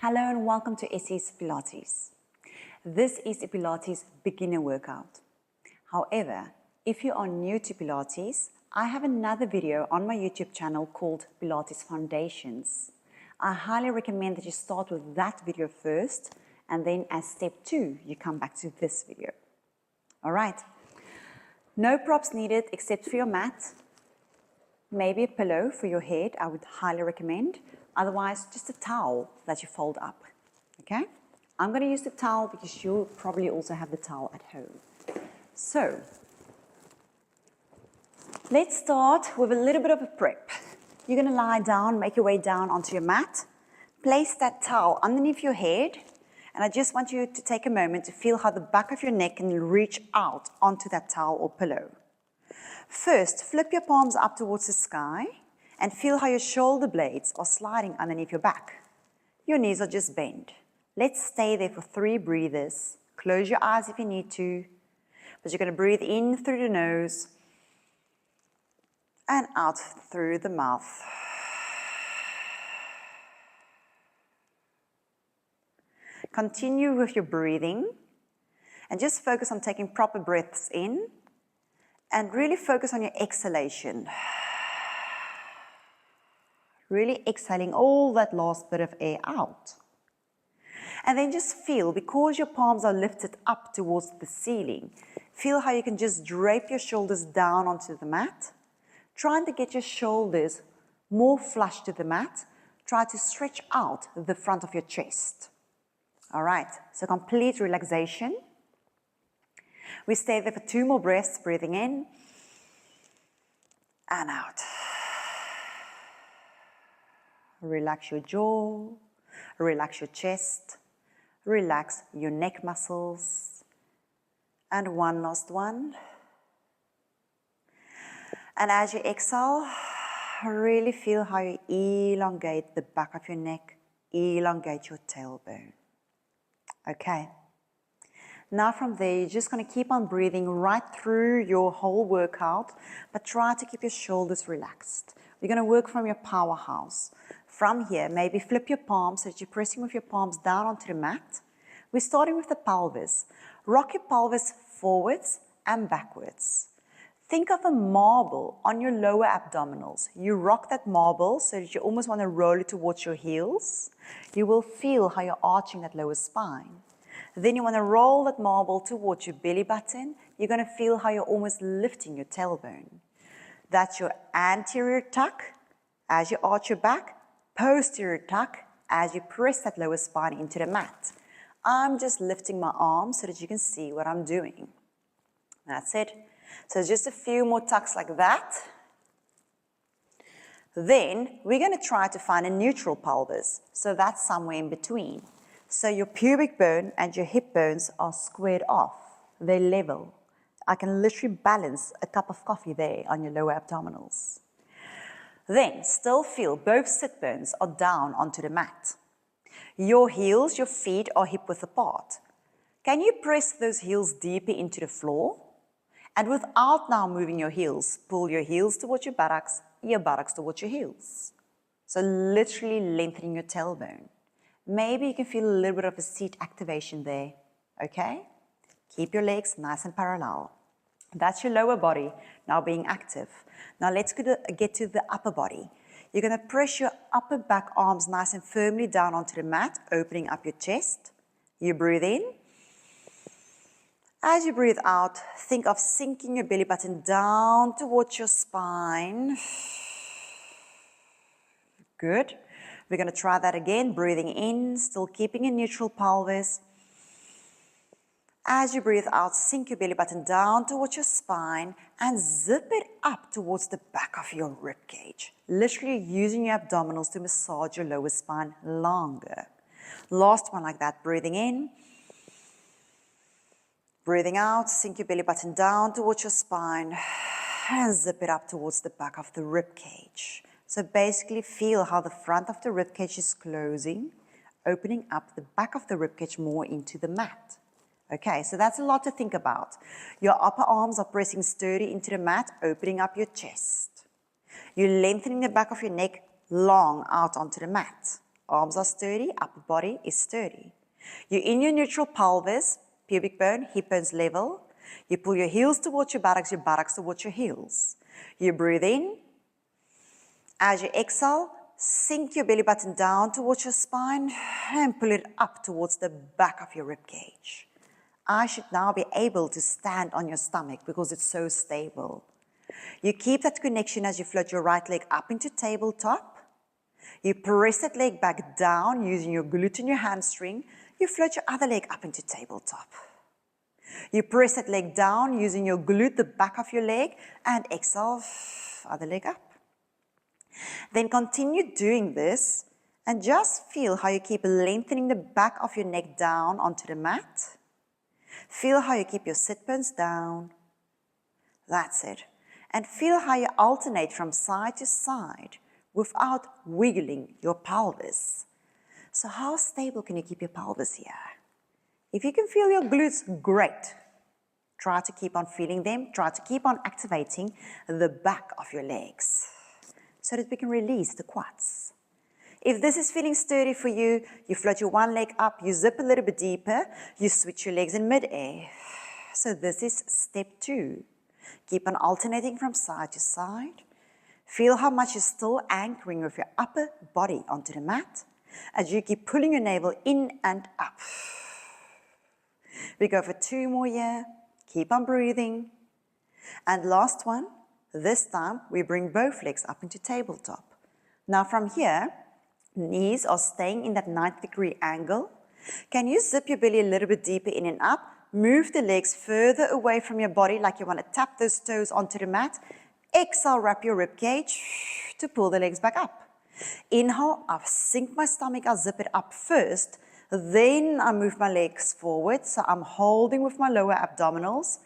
Hello and welcome to Essie's Pilates. This is a Pilates beginner workout. However, if you are new to Pilates, I have another video on my YouTube channel called Pilates Foundations. I highly recommend that you start with that video first, and then as step 2, you come back to this video. All right. No props needed except for your mat. Maybe a pillow for your head, I would highly recommend. Otherwise, just a towel that you fold up, okay? I'm going to use the towel because you'll probably also have the towel at home. So, let's start with a little bit of a prep. You're going to lie down, make your way down onto your mat. Place that towel underneath your head, and I just want you to take a moment to feel how the back of your neck can reach out onto that towel or pillow. First, flip your palms up towards the sky, and feel how your shoulder blades are sliding underneath your back. Your knees are just bent. Let's stay there for 3 breathers. Close your eyes if you need to. But you're going to breathe in through the nose and out through the mouth. Continue with your breathing and just focus on taking proper breaths in and really focus on your exhalation. Really exhaling all that last bit of air out. And then just feel, because your palms are lifted up towards the ceiling, feel how you can just drape your shoulders down onto the mat. Trying to get your shoulders more flush to the mat. Try to stretch out the front of your chest. All right, so complete relaxation. We stay there for 2 more breaths, breathing in and out. Relax your jaw, relax your chest, relax your neck muscles. And one last one. And as you exhale, really feel how you elongate the back of your neck, elongate your tailbone. Okay. Now from there, you're just going to keep on breathing right through your whole workout, but try to keep your shoulders relaxed. We're going to work from your powerhouse. From here, maybe flip your palms so that you're pressing with your palms down onto the mat. We're starting with the pelvis. Rock your pelvis forwards and backwards. Think of a marble on your lower abdominals. You rock that marble so that you almost want to roll it towards your heels. You will feel how you're arching that lower spine. Then you want to roll that marble towards your belly button. You're going to feel how you're almost lifting your tailbone. That's your anterior tuck as you arch your back. Posterior tuck as you press that lower spine into the mat. I'm just lifting my arms so that you can see what I'm doing. That's it. So just a few more tucks like that. Then we're going to try to find a neutral pelvis. So that's somewhere in between. So your pubic bone and your hip bones are squared off. They're level. I can literally balance a cup of coffee there on your lower abdominals. Then, still feel both sit bones are down onto the mat. Your heels, your feet are hip-width apart. Can you press those heels deeper into the floor? And without now moving your heels, pull your heels towards your buttocks towards your heels. So literally lengthening your tailbone. Maybe you can feel a little bit of a seat activation there, okay? Keep your legs nice and parallel. That's your lower body now being active. Now let's get to the upper body. You're going to press your upper back arms nice and firmly down onto the mat, opening up your chest. You breathe in. As you breathe out, think of sinking your belly button down towards your spine. Good. We're going to try that again, breathing in, still keeping a neutral pelvis. As you breathe out, sink your belly button down towards your spine and zip it up towards the back of your rib cage. Literally using your abdominals to massage your lower spine longer. Last one like that, breathing in. Breathing out, sink your belly button down towards your spine and zip it up towards the back of the rib cage. So basically feel how the front of the rib cage is closing, opening up the back of the rib cage more into the mat. Okay, so that's a lot to think about. Your upper arms are pressing sturdy into the mat, opening up your chest. You're lengthening the back of your neck long out onto the mat. Arms are sturdy, upper body is sturdy. You're in your neutral pelvis, pubic bone, hip bones level. You pull your heels towards your buttocks towards your heels. You breathe in. As you exhale, sink your belly button down towards your spine and pull it up towards the back of your rib cage. I should now be able to stand on your stomach because it's so stable. You keep that connection as you float your right leg up into tabletop. You press that leg back down using your glute and your hamstring. You float your other leg up into tabletop. You press that leg down using your glute, the back of your leg, and exhale, other leg up. Then continue doing this and just feel how you keep lengthening the back of your neck down onto the mat. Feel how you keep your sit bones down. That's it. And feel how you alternate from side to side without wiggling your pelvis. So how stable can you keep your pelvis here? If you can feel your glutes, great. Try to keep on feeling them. Try to keep on activating the back of your legs so that we can release the quads. If this is feeling sturdy for you, you float your one leg up, you zip a little bit deeper, you switch your legs in mid-air. So this is step 2. Keep on alternating from side to side. Feel how much you're still anchoring with your upper body onto the mat as you keep pulling your navel in and up. We go for 2 more here. Keep on breathing. And last one, this time we bring both legs up into tabletop. Now from here, knees are staying in that 90-degree angle. Can you zip your belly a little bit deeper in and up? Move the legs further away from your body like you want to tap those toes onto the mat. Exhale, wrap your rib cage to pull the legs back up. Inhale, I sink my stomach, I zip it up first. Then I move my legs forward, so I'm holding with my lower abdominals.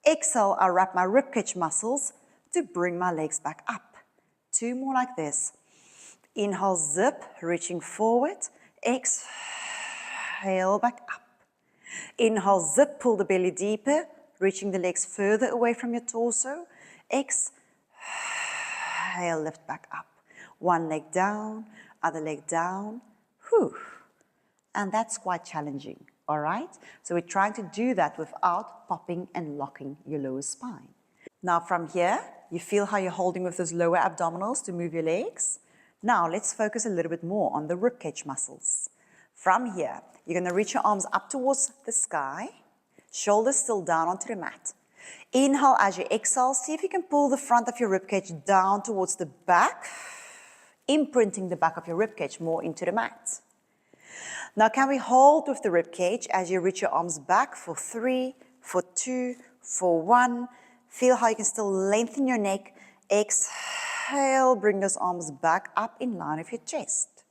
Exhale, I wrap my ribcage muscles to bring my legs back up. 2 more like this. Inhale, zip, reaching forward. Exhale, back up. Inhale, zip, pull the belly deeper, reaching the legs further away from your torso. Exhale, lift back up. One leg down, other leg down. Whew. And that's quite challenging, all right? So we're trying to do that without popping and locking your lower spine. Now from here, you feel how you're holding with those lower abdominals to move your legs. Now let's focus a little bit more on the ribcage muscles. From here, you're going to reach your arms up towards the sky, shoulders still down onto the mat. Inhale as you exhale, see if you can pull the front of your ribcage down towards the back, imprinting the back of your ribcage more into the mat. Now can we hold with the ribcage as you reach your arms back for 3, for 2, for 1. Feel how you can still lengthen your neck. Exhale, bring those arms back up in line with your chest.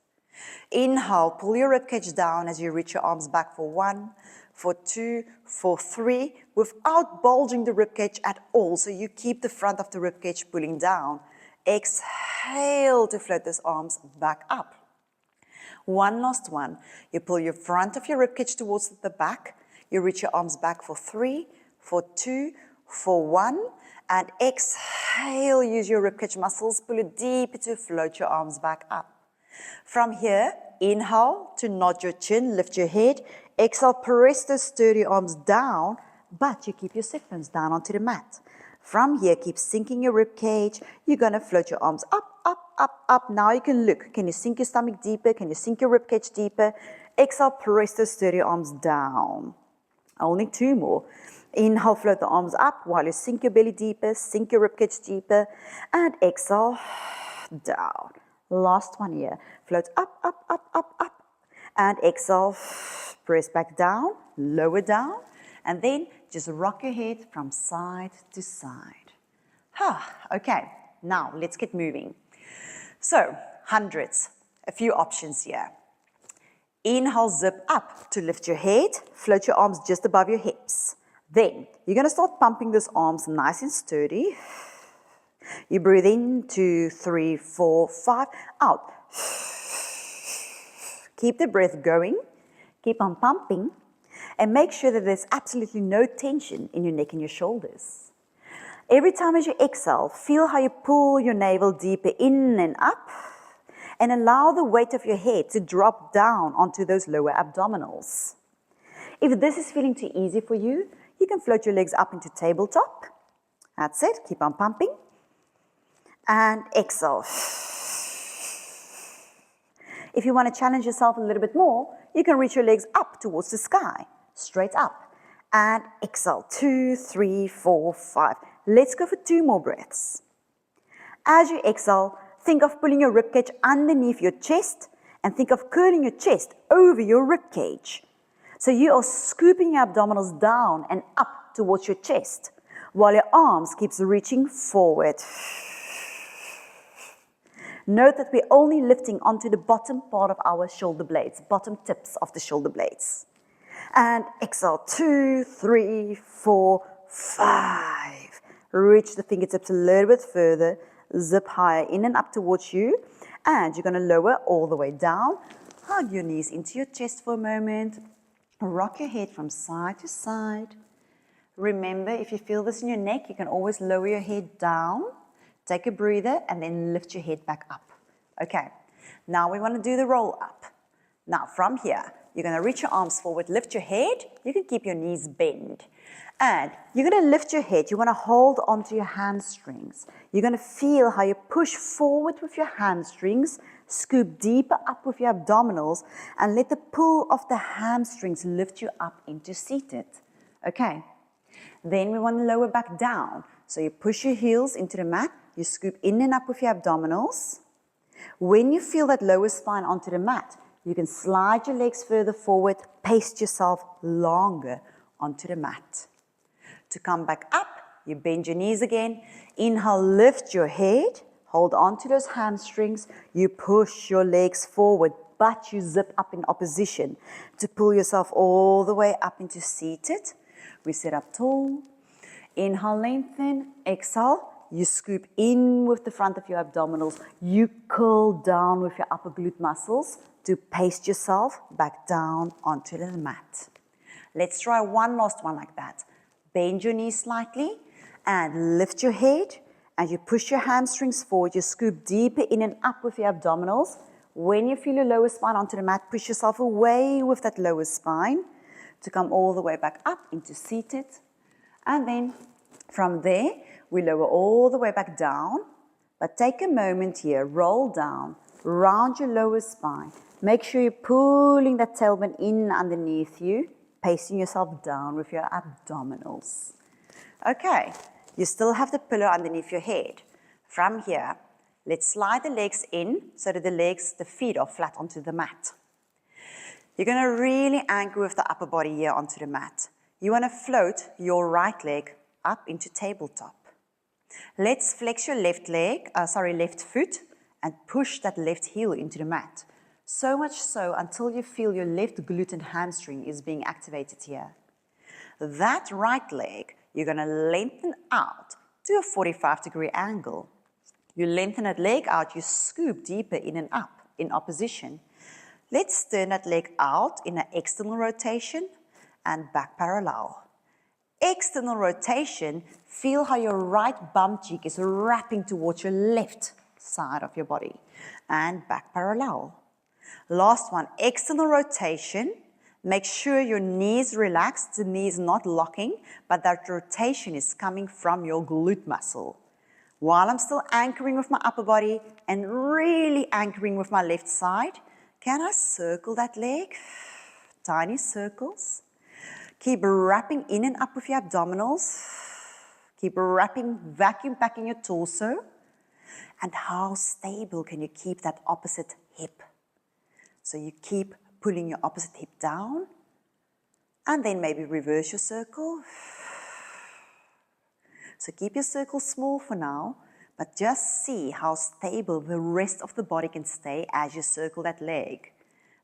Inhale, pull your ribcage down as you reach your arms back for 1, for 2, for 3, without bulging the ribcage at all, so you keep the front of the ribcage pulling down. Exhale to float those arms back up. One last one. You pull your front of your ribcage towards the back. You reach your arms back for 3, for 2, for 1, and exhale. Use your ribcage muscles. Pull it deep to float your arms back up. From here, inhale to nod your chin, lift your head. Exhale, press those sturdy arms down, but you keep your sit bones down onto the mat. From here, keep sinking your rib cage. You're going to float your arms up, up, up, up. Now you can look. Can you sink your stomach deeper? Can you sink your rib cage deeper? Exhale, press those sturdy arms down. Only 2 more. Inhale, float the arms up while you sink your belly deeper, sink your rib cage deeper, and exhale, down. Last one here. Float up, up, up, up, up, and exhale, press back down, lower down, and then just rock your head from side to side. Okay, now let's get moving. So, hundreds, a few options here. Inhale, zip up to lift your head, float your arms just above your hips. Then, you're going to start pumping those arms nice and sturdy. You breathe in, 2, 3, 4, 5, out. Keep the breath going, keep on pumping, and make sure that there's absolutely no tension in your neck and your shoulders. Every time as you exhale, feel how you pull your navel deeper in and up, and allow the weight of your head to drop down onto those lower abdominals. If this is feeling too easy for you, you can float your legs up into tabletop. That's it, keep on pumping. And exhale. If you want to challenge yourself a little bit more, you can reach your legs up towards the sky, straight up. And exhale, 2, 3, 4, 5. Let's go for 2 more breaths. As you exhale, think of pulling your ribcage underneath your chest and think of curling your chest over your ribcage. So you are scooping your abdominals down and up towards your chest while your arms keeps reaching forward. Note that we're only lifting onto the bottom part of our shoulder blades, bottom tips of the shoulder blades. And exhale, 2, 3, 4, 5. Reach the fingertips a little bit further, zip higher in and up towards you, and you're going to lower all the way down. Hug your knees into your chest for a moment. Rock your head from side to side. Remember, if you feel this in your neck, you can always lower your head down. Take a breather and then lift your head back up. Okay, now we want to do the roll up. Now from here, you're going to reach your arms forward, lift your head. You can keep your knees bent. And you're going to lift your head. You want to hold onto your hamstrings. You're going to feel how you push forward with your hamstrings, scoop deeper up with your abdominals, and let the pull of the hamstrings lift you up into seated. Okay, then we want to lower back down. So you push your heels into the mat. You scoop in and up with your abdominals. When you feel that lower spine onto the mat, you can slide your legs further forward, pace yourself longer onto the mat. To come back up, you bend your knees again. Inhale, lift your head. Hold on to those hamstrings. You push your legs forward, but you zip up in opposition to pull yourself all the way up into seated. We sit up tall. Inhale, lengthen. Exhale. You scoop in with the front of your abdominals. You curl down with your upper glute muscles to pace yourself back down onto the mat. Let's try one last one like that. Bend your knees slightly and lift your head. And you push your hamstrings forward. You scoop deeper in and up with your abdominals. When you feel your lower spine onto the mat, push yourself away with that lower spine to come all the way back up into seated. And then from there, we lower all the way back down, but take a moment here, roll down, round your lower spine. Make sure you're pulling that tailbone in underneath you, pacing yourself down with your abdominals. Okay, you still have the pillow underneath your head. From here, let's slide the legs in so that the feet are flat onto the mat. You're going to really anchor with the upper body here onto the mat. You want to float your right leg up into tabletop. Let's flex your left foot and push that left heel into the mat. So much so until you feel your left glute and hamstring is being activated here. That right leg, you're going to lengthen out to a 45-degree angle. You lengthen that leg out, you scoop deeper in and up in opposition. Let's turn that leg out in an external rotation and back parallel. External rotation, feel how your right bum cheek is wrapping towards your left side of your body and back parallel. Last one, external rotation. Make sure your knees relaxed, the knees not locking, but that rotation is coming from your glute muscle. While I'm still anchoring with my upper body and really anchoring with my left side, can I circle that leg? Tiny circles. Keep wrapping in and up with your abdominals. Keep wrapping, vacuum packing your torso. And how stable can you keep that opposite hip? So you keep pulling your opposite hip down. And then maybe reverse your circle. So keep your circle small for now, but just see how stable the rest of the body can stay as you circle that leg.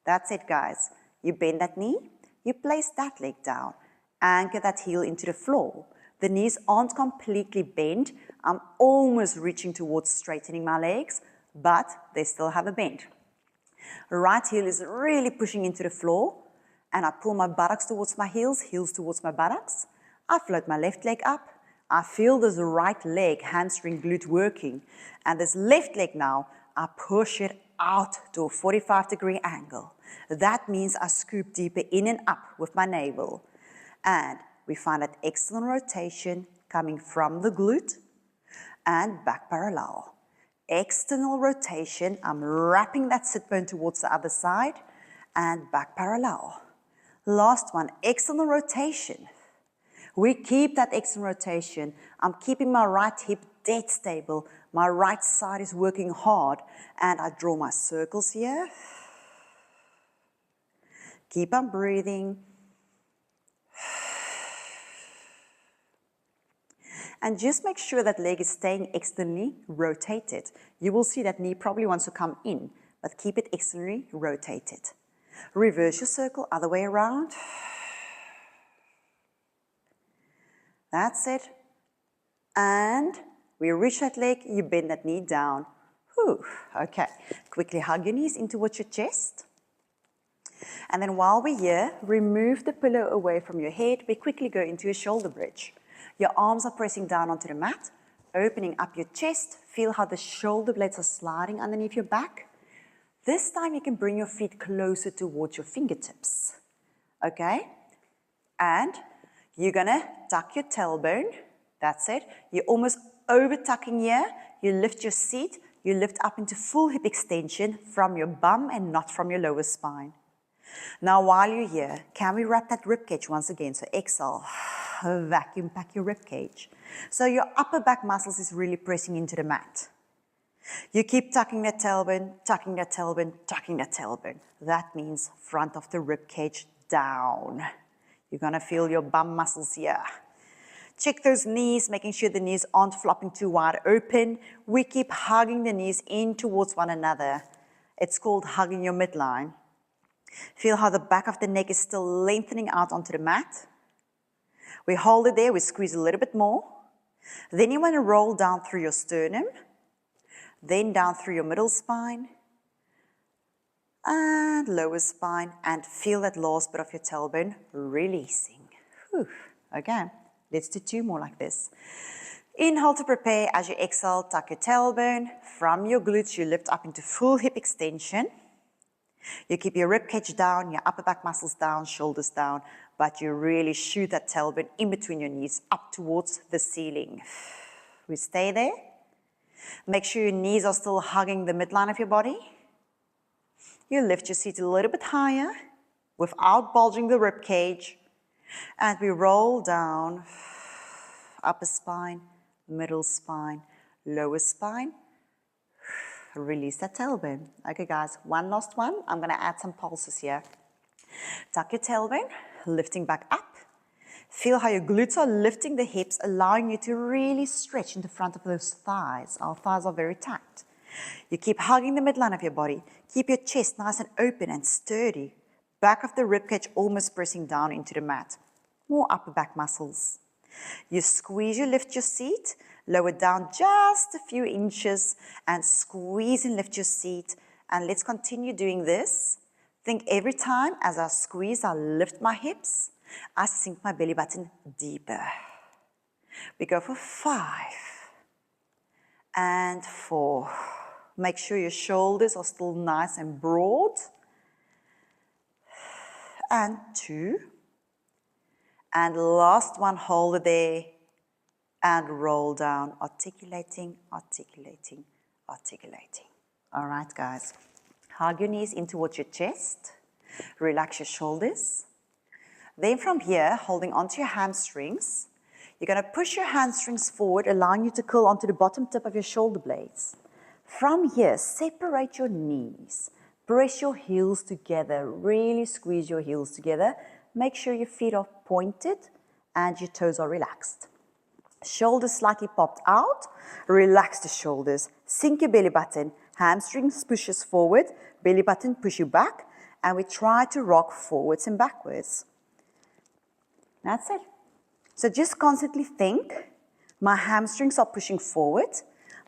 That's it, guys. You bend that knee. You place that leg down, anchor that heel into the floor. The knees aren't completely bent. I'm almost reaching towards straightening my legs, but they still have a bend. Right heel is really pushing into the floor, and I pull my buttocks towards my heels towards my buttocks. I float my left leg up. I feel this right leg, hamstring, glute working. And this left leg now, I push it out to a 45-degree angle. That means I scoop deeper in and up with my navel. And we find that external rotation coming from the glute and back parallel. External rotation, I'm wrapping that sit bone towards the other side and back parallel. Last one, external rotation. We keep that external rotation. I'm keeping my right hip dead stable. My right side is working hard. And I draw my circles here. Keep on breathing. And just make sure that leg is staying externally rotated. You will see that knee probably wants to come in, but keep it externally rotated. Reverse your circle, other way around. That's it. And we reach that leg, you bend that knee down. Whew. Okay, quickly hug your knees in towards your chest. And then while we're here, remove the pillow away from your head. We quickly go into a shoulder bridge. Your arms are pressing down onto the mat, opening up your chest. Feel how the shoulder blades are sliding underneath your back. This time you can bring your feet closer towards your fingertips. Okay? And you're gonna tuck your tailbone. That's it. You're almost over tucking here. You lift your seat. You lift up into full hip extension from your bum and not from your lower spine. Now while you're here, can we wrap that rib cage once again? So exhale, vacuum pack your rib cage. So your upper back muscles is really pressing into the mat. You keep tucking that tailbone, tucking that tailbone, tucking that tailbone. That means front of the rib cage down. You're gonna feel your bum muscles here. Check those knees, making sure the knees aren't flopping too wide open. We keep hugging the knees in towards one another. It's called hugging your midline. Feel how the back of the neck is still lengthening out onto the mat. We hold it there, we squeeze a little bit more. Then you want to roll down through your sternum, then down through your middle spine, and lower spine, and feel that last bit of your tailbone releasing. Whew. Okay, let's do 2 more like this. Inhale to prepare. As you exhale, tuck your tailbone. From your glutes, you lift up into full hip extension. You keep your rib cage down, your upper back muscles down, shoulders down, but you really shoot that tailbone in between your knees up towards the ceiling. We stay there. Make sure your knees are still hugging the midline of your body. You lift your seat a little bit higher without bulging the rib cage. And we roll down, upper spine, middle spine, lower spine. Release that tailbone. Okay guys, one last one. I'm gonna add some pulses here. Tuck your tailbone, lifting back up. Feel how your glutes are lifting the hips, allowing you to really stretch in the front of those thighs. Our thighs are very tight. You keep hugging the midline of your body. Keep your chest nice and open and sturdy. Back of the ribcage almost pressing down into the mat. More upper back muscles. You squeeze, you lift your seat, lower down just a few inches and squeeze and lift your seat. And let's continue doing this. Think every time as I squeeze, I lift my hips, I sink my belly button deeper. We go for 5 and 4. Make sure your shoulders are still nice and broad. And 2. And last one, hold it there and roll down, articulating, articulating, articulating. All right, guys. Hug your knees in towards your chest. Relax your shoulders. Then from here, holding onto your hamstrings, you're going to push your hamstrings forward, allowing you to curl onto the bottom tip of your shoulder blades. From here, separate your knees. Press your heels together. Really squeeze your heels together. Make sure your feet are pointed and your toes are relaxed. Shoulders slightly popped out. Relax the shoulders. Sink your belly button. Hamstrings pushes forward. Belly button push you back. And we try to rock forwards and backwards. That's it. So just constantly think, my hamstrings are pushing forward.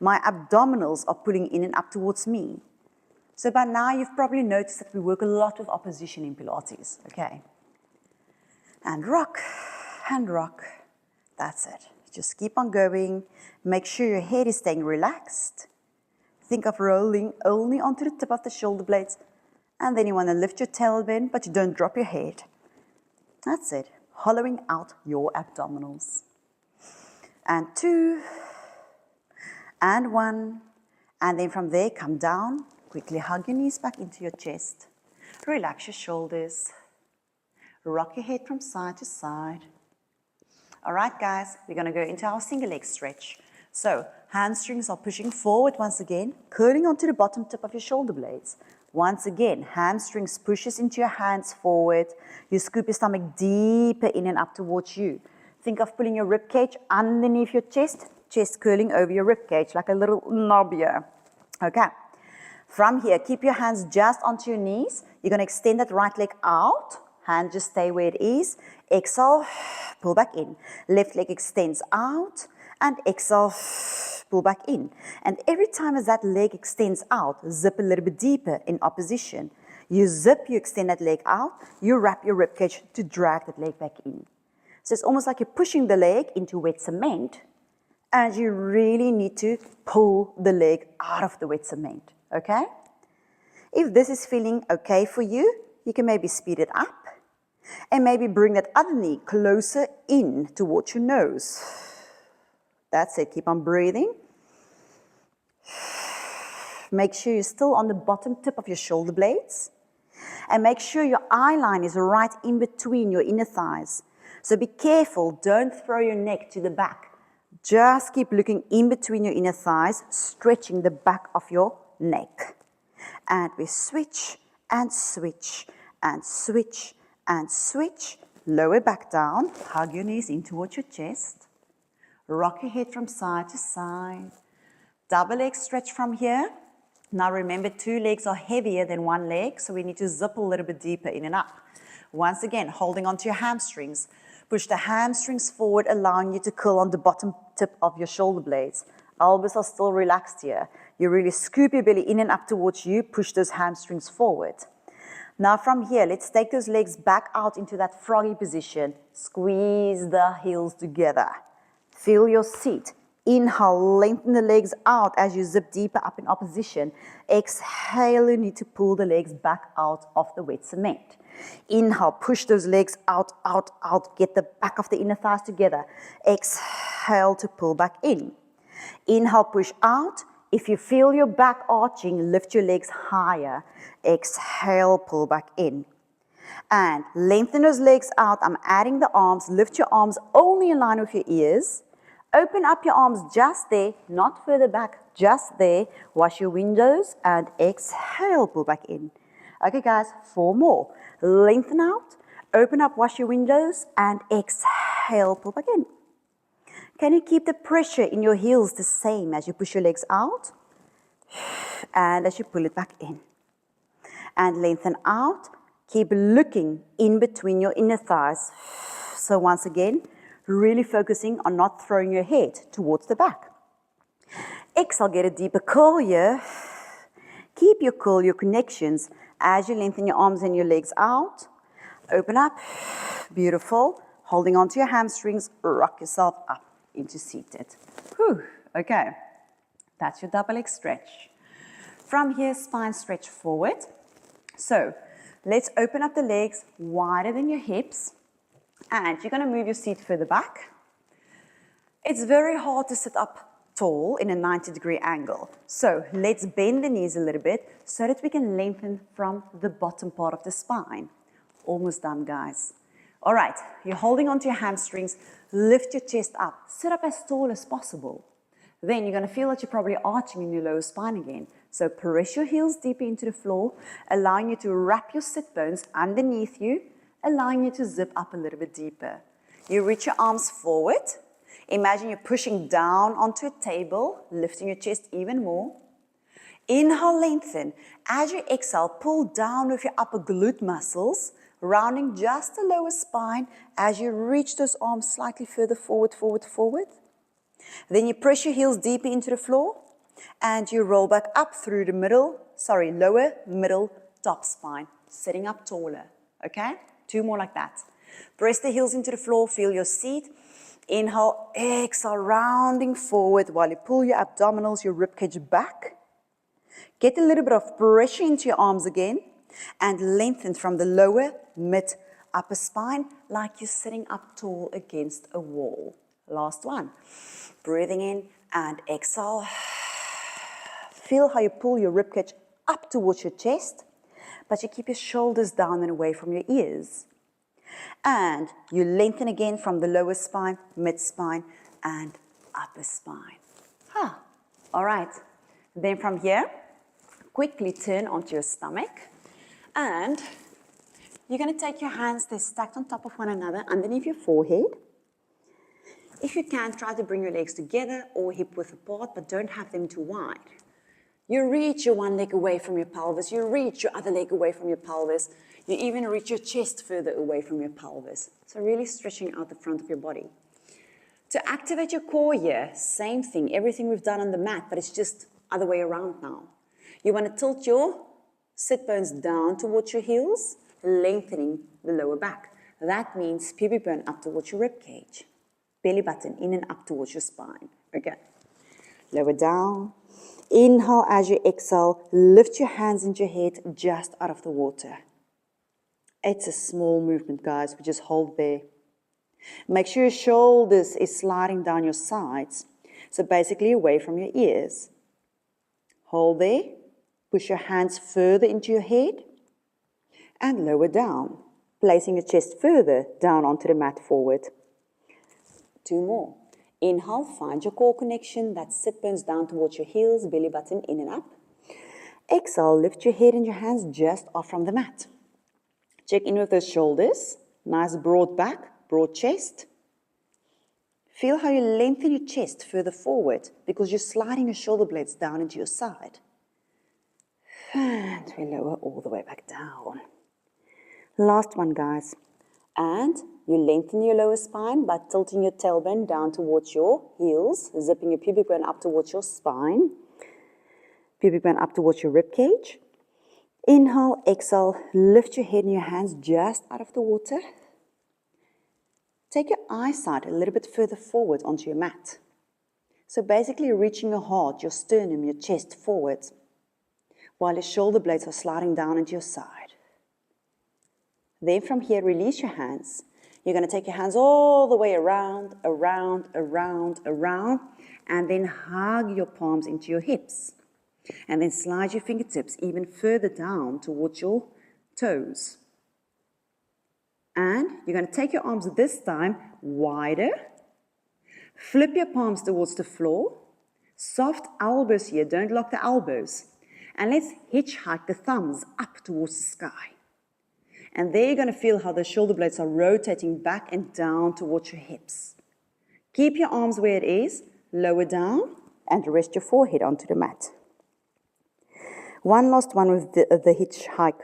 My abdominals are pulling in and up towards me. So by now you've probably noticed that we work a lot with opposition in Pilates. Okay. And rock, and rock. That's it. Just keep on going. Make sure your head is staying relaxed. Think of rolling only onto the tip of the shoulder blades. And then you want to lift your tailbone, but you don't drop your head. That's it. Hollowing out your abdominals. And 2. And 1. And then from there, come down. Quickly hug your knees back into your chest. Relax your shoulders. Rock your head from side to side. All right, guys, we're going to go into our single leg stretch. So, hamstrings are pushing forward once again, curling onto the bottom tip of your shoulder blades. Once again, hamstrings pushes into your hands forward. You scoop your stomach deeper in and up towards you. Think of pulling your rib cage underneath your chest, chest curling over your rib cage like a little knob here. Okay. From here, keep your hands just onto your knees. You're going to extend that right leg out. Hand just stay where it is. Exhale, pull back in. Left leg extends out. And exhale, pull back in. And every time as that leg extends out, zip a little bit deeper in opposition. You zip, you extend that leg out. You wrap your rib cage to drag that leg back in. So it's almost like you're pushing the leg into wet cement. And you really need to pull the leg out of the wet cement. Okay? If this is feeling okay for you, you can maybe speed it up. And maybe bring that other knee closer in towards your nose. That's it. Keep on breathing. Make sure you're still on the bottom tip of your shoulder blades. And make sure your eye line is right in between your inner thighs. So be careful. Don't throw your neck to the back. Just keep looking in between your inner thighs, stretching the back of your neck. And we switch and switch and switch and switch. Lower back down. Hug your knees in towards your chest. Rock your head from side to side. Double leg stretch from here. Now remember, 2 legs are heavier than 1 leg, so we need to zip a little bit deeper in and up. Once again, holding onto your hamstrings. Push the hamstrings forward, allowing you to curl on the bottom tip of your shoulder blades. Elbows are still relaxed here. You really scoop your belly in and up towards you. Push those hamstrings forward. Now from here, let's take those legs back out into that froggy position. Squeeze the heels together. Feel your seat. Inhale, lengthen the legs out as you zip deeper up in opposition. Exhale, you need to pull the legs back out of the wet cement. Inhale, push those legs out, out, out. Get the back of the inner thighs together. Exhale to pull back in. Inhale, push out. If you feel your back arching, lift your legs higher. Exhale, pull back in. And lengthen those legs out. I'm adding the arms. Lift your arms only in line with your ears. Open up your arms just there, not further back, just there. Wash your windows and exhale, pull back in. Okay, guys, 4 more. Lengthen out, open up, wash your windows, and exhale, pull back in. Can you keep the pressure in your heels the same as you push your legs out and as you pull it back in? And lengthen out. Keep looking in between your inner thighs. So once again, really focusing on not throwing your head towards the back. Exhale, get a deeper curl here. Keep your curl, your connections, as you lengthen your arms and your legs out. Open up. Beautiful. Holding onto your hamstrings, rock yourself up into seated. Whew. Okay. That's your double leg stretch. From here, spine stretch forward. So let's open up the legs wider than your hips. And you're going to move your seat further back. It's very hard to sit up tall in a 90-degree angle. So let's bend the knees a little bit so that we can lengthen from the bottom part of the spine. Almost done, guys. All right, you're holding onto your hamstrings. Lift your chest up. Sit up as tall as possible. Then you're going to feel that you're probably arching in your lower spine again. So press your heels deeper into the floor, allowing you to wrap your sit bones underneath you, allowing you to zip up a little bit deeper. You reach your arms forward. Imagine you're pushing down onto a table, lifting your chest even more. Inhale, lengthen. As you exhale, pull down with your upper glute muscles, rounding just the lower spine as you reach those arms slightly further forward, forward, forward. Then you press your heels deeper into the floor and you roll back up through the lower, middle, top spine, sitting up taller, okay? 2 more like that. Press the heels into the floor, feel your seat. Inhale, exhale, rounding forward while you pull your abdominals, your ribcage back. Get a little bit of pressure into your arms again and lengthen from the lower, mid, upper spine like you're sitting up tall against a wall. Last one. Breathing in and exhale. Feel how you pull your ribcage up towards your chest, but you keep your shoulders down and away from your ears. And you lengthen again from the lower spine, mid spine, and upper spine. All right. Then from here, quickly turn onto your stomach. And you're going to take your hands, they're stacked on top of one another underneath your forehead. If you can, try to bring your legs together or hip width apart, but don't have them too wide. You reach your one leg away from your pelvis. You reach your other leg away from your pelvis. You even reach your chest further away from your pelvis. So really stretching out the front of your body. To activate your core here, same thing, everything we've done on the mat, but it's just other way around now. You want to tilt your sit bones down towards your heels, lengthening the lower back. That means pubic bone up towards your rib cage. Belly button in and up towards your spine. Okay. Lower down. Inhale as you exhale. Lift your hands into your head just out of the water. It's a small movement, guys. We just hold there. Make sure your shoulders is sliding down your sides. So basically away from your ears. Hold there. Push your hands further into your head. And lower down. Placing your chest further down onto the mat forward. 2 more. Inhale, find your core connection. That's sit bones down towards your heels, belly button in and up. Exhale, lift your head and your hands just off from the mat. Check in with those shoulders. Nice broad back, broad chest. Feel how you lengthen your chest further forward because you're sliding your shoulder blades down into your side. And we lower all the way back down. Last one, guys. And you lengthen your lower spine by tilting your tailbone down towards your heels, zipping your pubic bone up towards your spine, pubic bone up towards your rib cage. Inhale, exhale, lift your head and your hands just out of the water. Take your eyesight a little bit further forward onto your mat. So basically reaching your heart, your sternum, your chest forward, while your shoulder blades are sliding down into your side. Then from here, release your hands. You're going to take your hands all the way around, around, around, around, and then hug your palms into your hips. And then slide your fingertips even further down towards your toes. And you're going to take your arms this time wider. Flip your palms towards the floor. Soft elbows here, don't lock the elbows. And let's hitchhike the thumbs up towards the sky. And there you're going to feel how the shoulder blades are rotating back and down towards your hips. Keep your arms where it is, lower down, and rest your forehead onto the mat. One last one with the hitchhike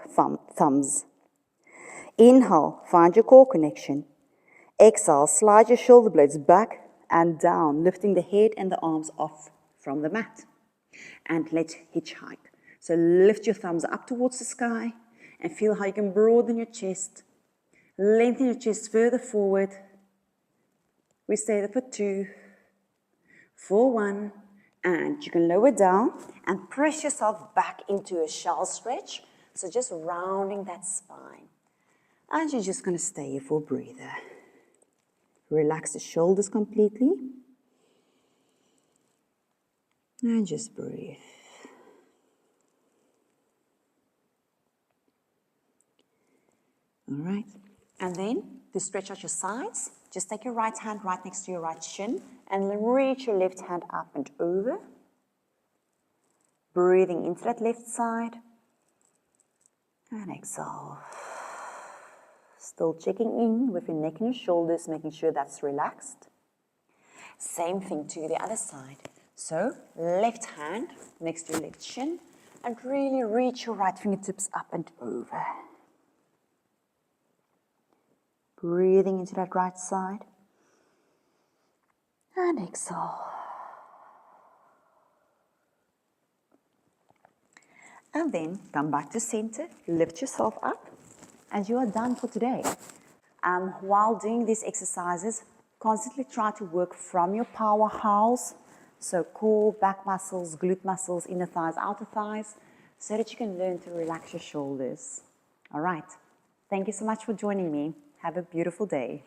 thumbs. Inhale, find your core connection. Exhale, slide your shoulder blades back and down, lifting the head and the arms off from the mat. And let's hitchhike. So lift your thumbs up towards the sky. And feel how you can broaden your chest, lengthen your chest further forward. We stay there for 2, for 1, and you can lower down and press yourself back into a shell stretch. So just rounding that spine. And you're just going to stay here for a breather. Relax the shoulders completely. And just breathe. All right, and then to stretch out your sides, just take your right hand right next to your right shin and reach your left hand up and over. Breathing into that left side and exhale. Still checking in with your neck and your shoulders, making sure that's relaxed. Same thing to the other side. So left hand next to your left shin and really reach your right fingertips up and over. Breathing into that right side. And exhale. And then come back to center. Lift yourself up. And you are done for today. While doing these exercises, constantly try to work from your powerhouse So core, back muscles, glute muscles, inner thighs, outer thighs, so that you can learn to relax your shoulders. All right. Thank you so much for joining me. Have a beautiful day.